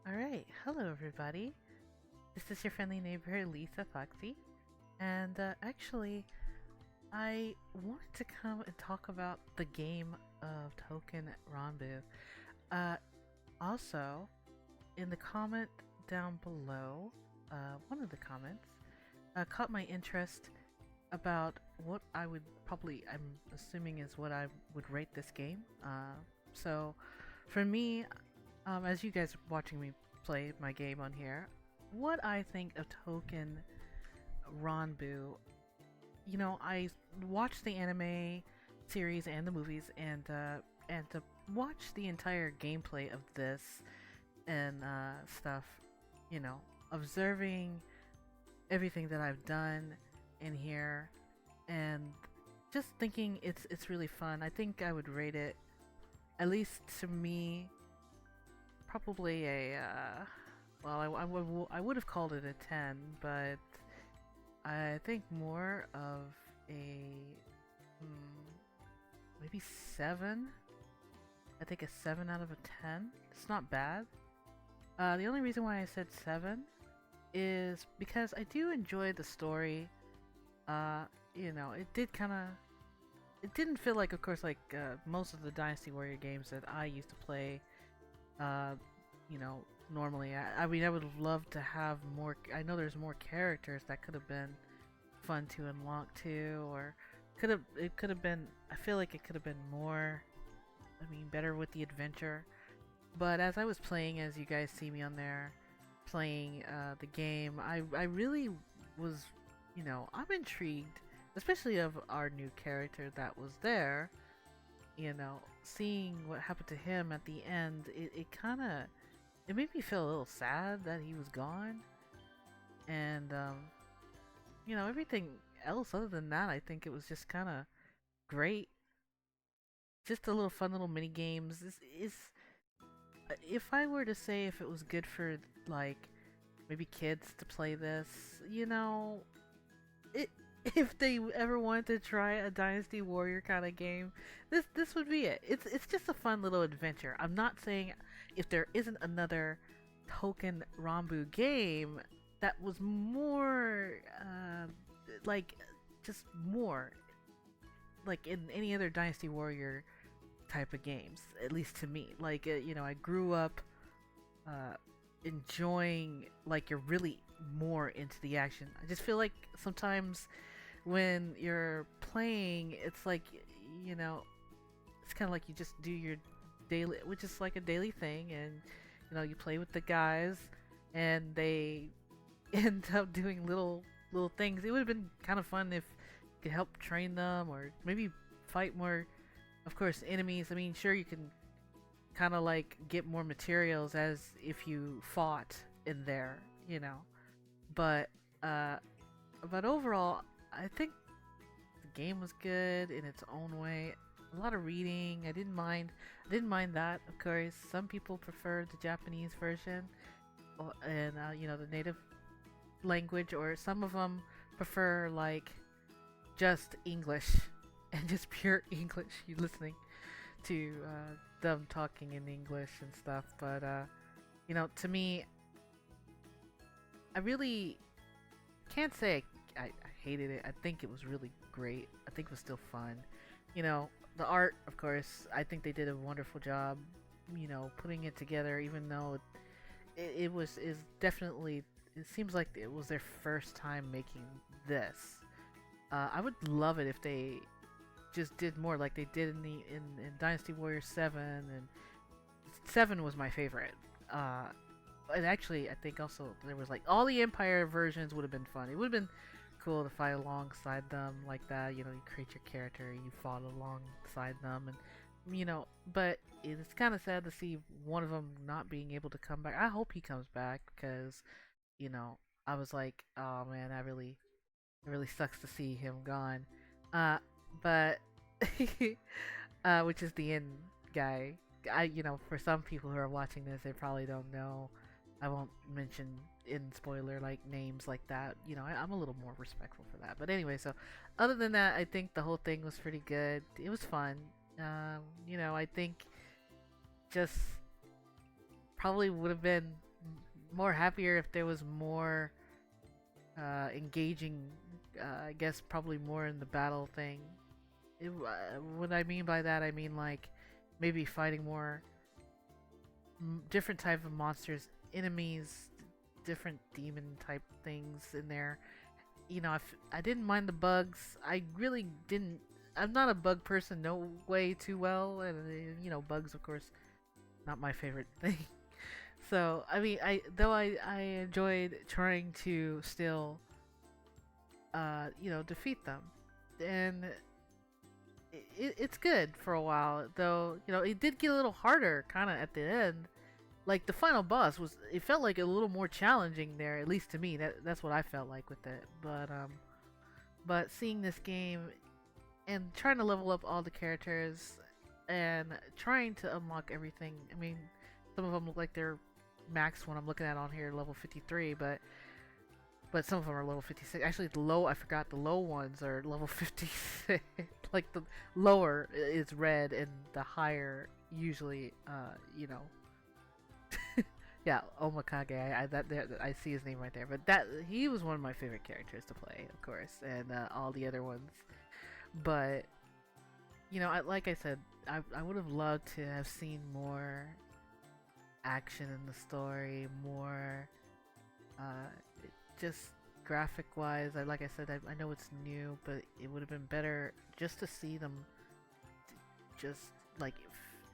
Alright, hello everybody. This is your friendly neighbor Lisa Foxy, and actually, I wanted to come and talk about the game of Touken Ranbu. Uh, Also, in the comment down below, one of the comments caught my interest about what I would probably, I'm assuming, is what I would rate this game. So, for me, as you guys are watching me play my game on here, what I think of Touken Ranbu, I watched the anime series and the movies, and to watch the entire gameplay of this and stuff, you know, observing everything that I've done in here, and just thinking it's really fun. I think I would rate it, at least to me, probably a well, I would have called it a 10, but I think more of a maybe 7. I think a 7 out of a 10. It's not bad. The only reason why I said 7 is because I do enjoy the story. Uh, it did kind of. It didn't feel like, of course, like most of the Dynasty Warrior games that I used to play. Uh, Normally, I mean, I would love to have more. I know there's more characters that could have been fun to unlock too, or it could have been. I feel like it could have been more. I mean, better with the adventure. But as I was playing, as you guys see me on there, playing the game, I really was, I'm intrigued, especially of our new character that was there. Seeing what happened to him at the end, it kind of it made me feel a little sad that he was gone. And everything else other than that, I think it was just kind of great. Just a little fun little mini games. Is If I were to say if it was good for like maybe kids to play this, it if they ever wanted to try a Dynasty Warrior kind of game, this would be it. It's just a fun little adventure. I'm not saying if there isn't another Touken Ranbu game that was more like just more like in any other Dynasty Warrior type of games, at least to me. Like I grew up uh, enjoying, like, you're really more into the action. I just feel like sometimes when you're playing, it's like, you know, it's kind of like you just do your daily, which is like a daily thing, and you play with the guys, and they end up doing little things. It would have been kind of fun if you could help train them, or maybe fight more, of course, enemies. I mean, sure, you can kind of like get more materials as if you fought in there, but uh but overall, I think the game was good in its own way. A lot of reading. I didn't mind that, of course. Some people prefer the Japanese version, and the native language, or some of them prefer like just English and just pure English. You listening to them talking in English and stuff. But to me, I really can't say I hated it. I think it was really great. I think it was still fun. The art, of course, I think they did a wonderful job. Putting it together, even though it was is definitely. It seems like it was their first time making this. I would love it if they just did more like they did in Dynasty Warriors 7, and 7 was my favorite. And actually, I think also there was like all the Empire versions would have been fun. It would have been cool to fight alongside them like that. You create your character, you fought alongside them, and but it's kind of sad to see one of them not being able to come back. I hope he comes back because you know I was like, oh man, it really sucks to see him gone. Uh, but which is the end guy. For some people who are watching this, they probably don't know. I won't mention in spoiler like names like that. I'm a little more respectful for that. But anyway, so other than that, I think the whole thing was pretty good. It was fun. I think just probably would have been more happier if there was more engaging. I guess probably more in the battle thing. What I mean by that, I mean like maybe fighting more different type of monsters, enemies, different demon type things in there. I didn't mind the bugs. I really didn't. I'm not a bug person, no way too well, and bugs, of course, not my favorite thing. So I mean, I enjoyed trying to still, defeat them, and it's good for a while. Though it did get a little harder, kind of at the end. Like the final boss was, it felt like a little more challenging there, at least to me. That's what I felt like with it. But seeing this game and trying to level up all the characters and trying to unlock everything. I mean, some of them look like they're max when I'm looking at on here level 53, but some of them are level 56. Actually, I forgot the low ones are level 56. Like the lower is red and the higher usually, yeah, Omakage. I see his name right there. But he was one of my favorite characters to play, of course, and all the other ones. But like I said, I would have loved to have seen more action in the story, more just graphic wise. Like I said, I know it's new, but it would have been better just to see them just like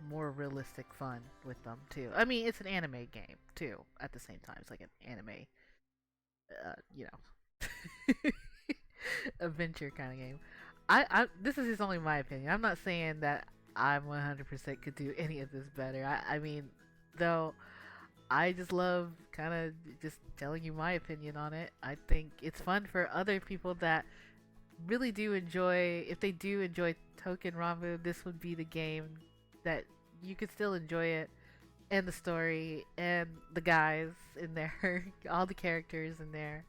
more realistic fun with them too. I mean, it's an anime game too. At the same time, it's like an anime, you know, adventure kind of game. This is just only my opinion. I'm not saying that I'm 100% could do any of this better. I mean, though, I just love kind of just telling you my opinion on it. I think it's fun for other people that really do enjoy. If they do enjoy Touken Ranbu, this would be the game that you could still enjoy it, and the story, and the guys in there, all the characters in there.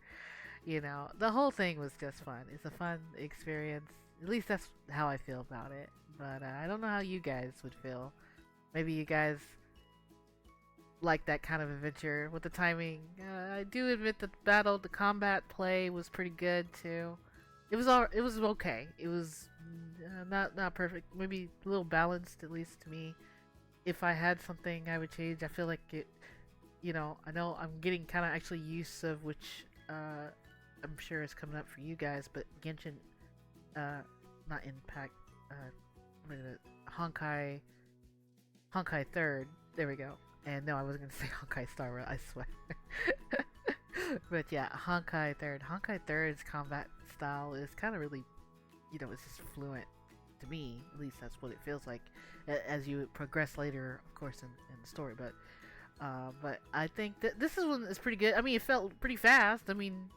The whole thing was just fun. It's a fun experience. At least that's how I feel about it. But I don't know how you guys would feel. Maybe you guys like that kind of adventure with the timing. I do admit that the combat play was pretty good too. It was okay. It was not perfect. Maybe a little balanced, at least to me. If I had something I would change, I feel like it. I know I'm getting kind of actually used of which I'm sure is coming up for you guys, but Genshin, not Impact, what is it? Honkai Third. There we go. And no, I wasn't gonna say Honkai Star Rail, I swear. But yeah, Honkai Third. Honkai Third's combat style is kind of really, it's just fluent to me. At least that's what it feels like as you progress later, of course, in the story. But I think that this one is pretty good. I mean, it felt pretty fast. I mean,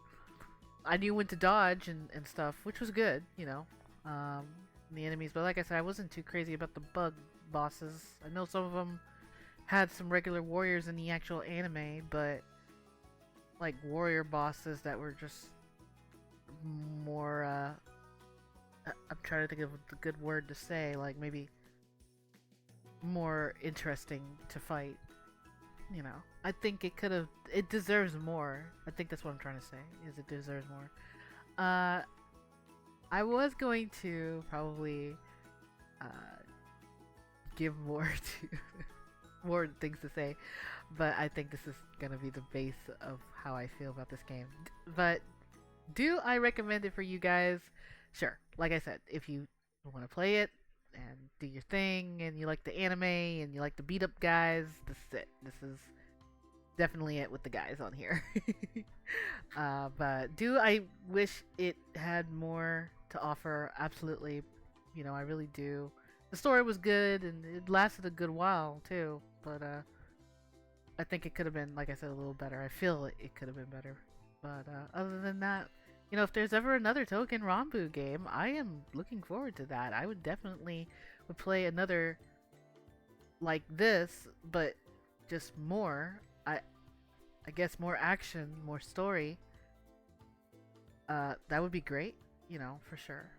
I knew when to dodge and stuff, which was good, the enemies. But like I said, I wasn't too crazy about the bug bosses. I know some of them had some regular warriors in the actual anime, but like warrior bosses that were just more, I'm trying to think of the good word to say, like maybe more interesting to fight. I think it deserves more. I think that's what I'm trying to say, is it deserves more. I was going to probably give more to more things to say, but I think this is gonna be the base of how I feel about this game. But do I recommend it for you guys? Sure. Like I said, if you want to play it and do your thing, and you like the anime and you like the beat up guys, this is it. This is definitely it with the guys on here. But do I wish it had more to offer? Absolutely. I really do. The story was good and it lasted a good while too, but I think it could have been, like I said, a little better. I feel it could have been better. But other than that, if there's ever another Touken Ranbu game, I am looking forward to that. I would definitely play another like this, but just more. I guess more action, more story. That would be great, for sure.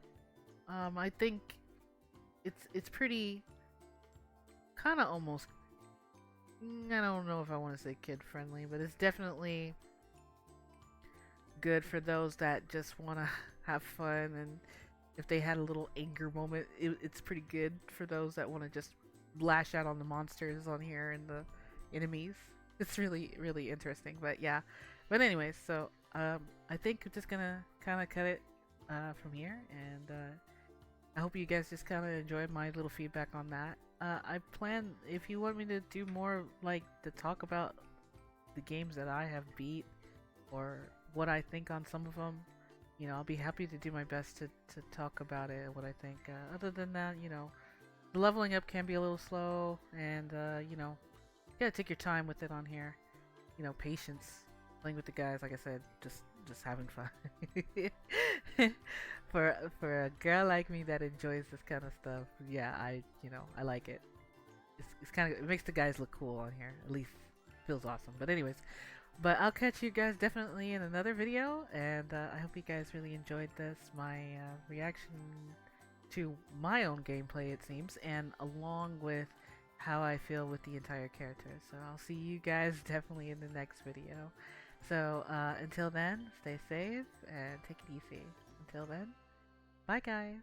I think it's pretty kind of almost, I don't know if I want to say kid friendly, but it's definitely good for those that just want to have fun, and if they had a little anger moment, it's pretty good for those that want to just lash out on the monsters on here and the enemies. It's really interesting. But yeah, but anyways, so I think I'm just gonna kind of cut it from here, and I hope you guys just kind of enjoyed my little feedback on that. I plan, if you want me to do more like to talk about the games that I have beat or what I think on some of them, you know, I'll be happy to do my best to talk about it and what I think. Other than that, you know, the leveling up can be a little slow, and you know, you gotta take your time with it on here. You know, patience, playing with the guys, like I said, just having fun. For a girl like me that enjoys this kind of stuff, yeah, I like it. It's kind of, it makes the guys look cool on here. At least feels awesome. But anyways, but I'll catch you guys definitely in another video, and I hope you guys really enjoyed this, my reaction to my own gameplay, it seems, and along with how I feel with the entire character. So I'll see you guys definitely in the next video. So until then, stay safe and take it easy. Until then, bye guys!